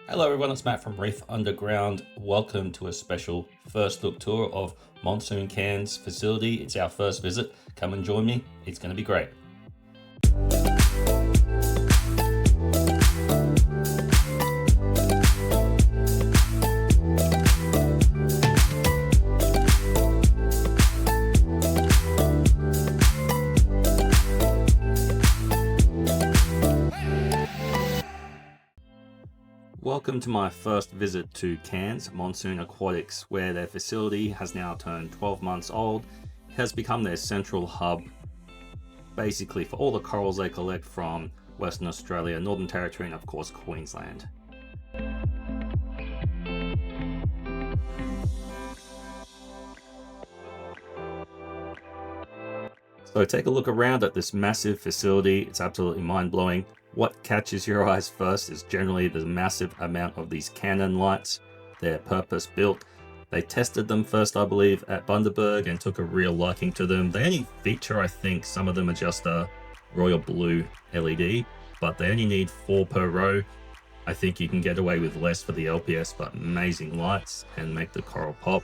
Hello everyone, it's Matt from Reef Underground. Welcome to a special first look tour of Monsoon Cairns facility. It's our first visit. Come and join me. It's going to be great. Welcome to my first visit to Cairns, Monsoon Aquatics, where their facility has now turned 12 months old. It has become their central hub, basically for all the corals they collect from Western Australia, Northern Territory, and of course Queensland. So take a look around at this massive facility. It's absolutely mind-blowing. What catches your eyes first is generally the massive amount of these cannon lights. They're purpose-built. They tested them first, I believe, at Bundaberg and took a real liking to them. They only feature, I think, some of them are just a royal blue LED, but they only need 4 per row. I think you can get away with less for the LPS, but amazing lights and make the coral pop.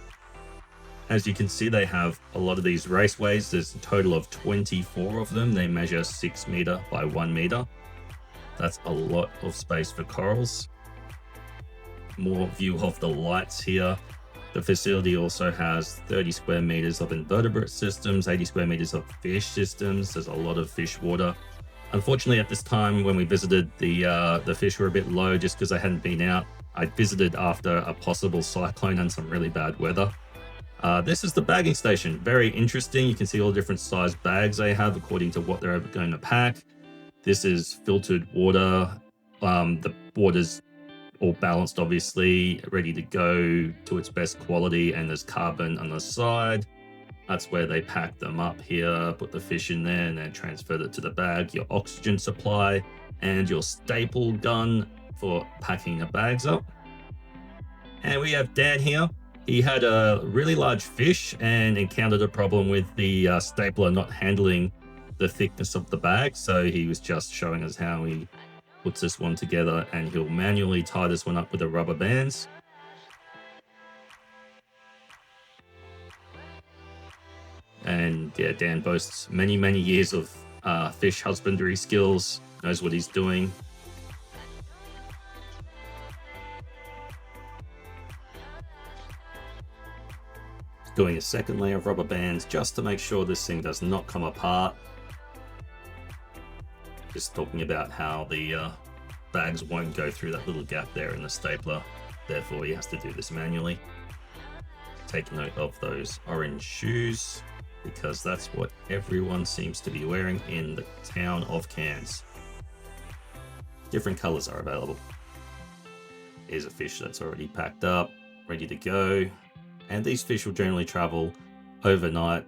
As you can see, they have a lot of these raceways. There's a total of 24 of them. They measure 6 meter by 1 meter. That's a lot of space for corals. More view of the lights here. The facility also has 30 square meters of invertebrate systems, 80 square meters of fish systems. There's a lot of fish water. Unfortunately, at this time when we visited, the fish were a bit low just because they hadn't been out. I visited after a possible cyclone and some really bad weather. This is the bagging station. Very interesting. You can see all different size bags they have according to what they're going to pack. This is filtered water. The water's all balanced, obviously, ready to go to its best quality, and there's carbon on the side. That's where they pack them up here, put the fish in there, and then transfer it to the bag. Your oxygen supply and your staple gun for packing the bags up. And we have Dan here. He had a really large fish and encountered a problem with the stapler not handling the thickness of the bag. So he was just showing us how he puts this one together, and he'll manually tie this one up with the rubber bands. And yeah, Dan boasts many years of fish husbandry skills, knows what he's doing. Doing a second layer of rubber bands just to make sure this thing does not come apart. Just talking about how the bags won't go through that little gap there in the stapler, therefore he has to do this manually. Take note of those orange shoes, because that's what everyone seems to be wearing in the town of Cairns. Different colors are available. Here's a fish that's already packed up, ready to go. And these fish will generally travel overnight,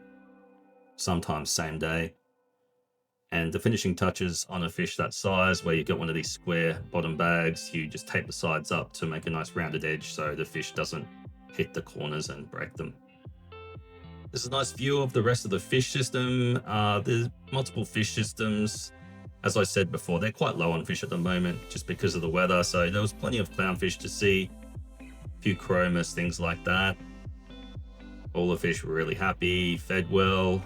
sometimes same day. And the finishing touches on a fish that size, where you've got one of these square bottom bags, you just tape the sides up to make a nice rounded edge so the fish doesn't hit the corners and break them. This is a nice view of the rest of the fish system. There's multiple fish systems. As I said before, they're quite low on fish at the moment just because of the weather. So there was plenty of clownfish to see, a few chromis, things like that. All the fish were really happy, fed well.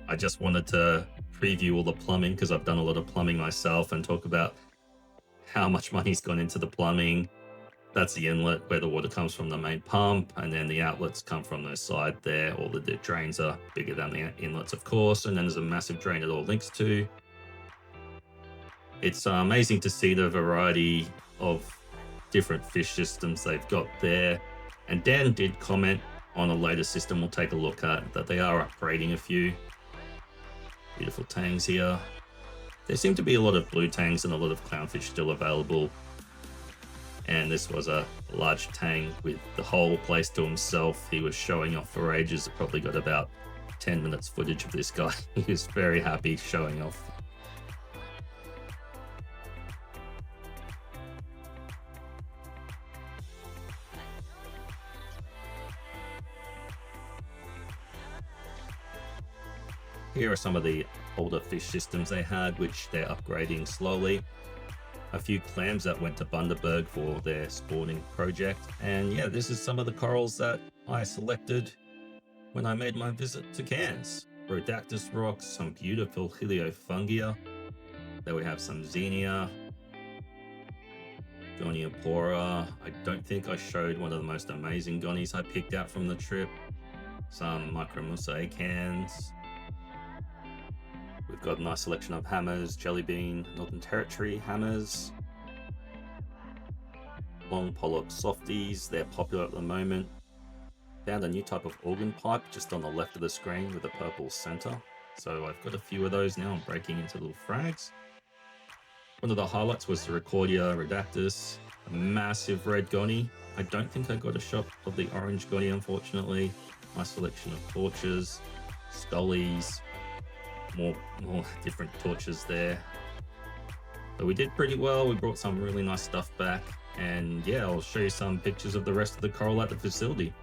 I just wanted to preview all the plumbing because I've done a lot of plumbing myself and talk about how much money's gone into the plumbing. That's the inlet where the water comes from the main pump, and then the outlets come from the side there. All the drains are bigger than the inlets, of course, and then there's a massive drain it all links to. It's amazing to see the variety of different fish systems they've got there. And Dan did comment on a later system we'll take a look at that they are upgrading a few. Beautiful tangs here. There seem to be a lot of blue tangs and a lot of clownfish still available. And this was a large tang with the whole place to himself. He was showing off for ages. Probably got about 10 minutes footage of this guy. He was very happy showing off. Here are some of the older fish systems they had, which they're upgrading slowly. a few clams that went to Bundaberg for their spawning project. And yeah, this is some of the corals that I selected when I made my visit to Cairns. Rhodactis rocks, some beautiful Heliofungia. There we have some Xenia, Goniopora. I don't think I showed one of the most amazing gonies I picked out from the trip. Some Micromusa acans. We've got a nice selection of hammers, jellybean, Northern Territory hammers. Long pollock softies, they're popular at the moment. Found a new type of organ pipe just on the left of the screen with a purple center. So I've got a few of those now. I'm breaking into little frags. One of the highlights was the Recordia Redactus, a massive red goni. I don't think I got a shot of the orange goni, unfortunately. Nice selection of torches, scullies, more different torches there. So we did pretty well. We brought some really nice stuff back. And yeah, I'll show you some pictures of the rest of the coral at the facility.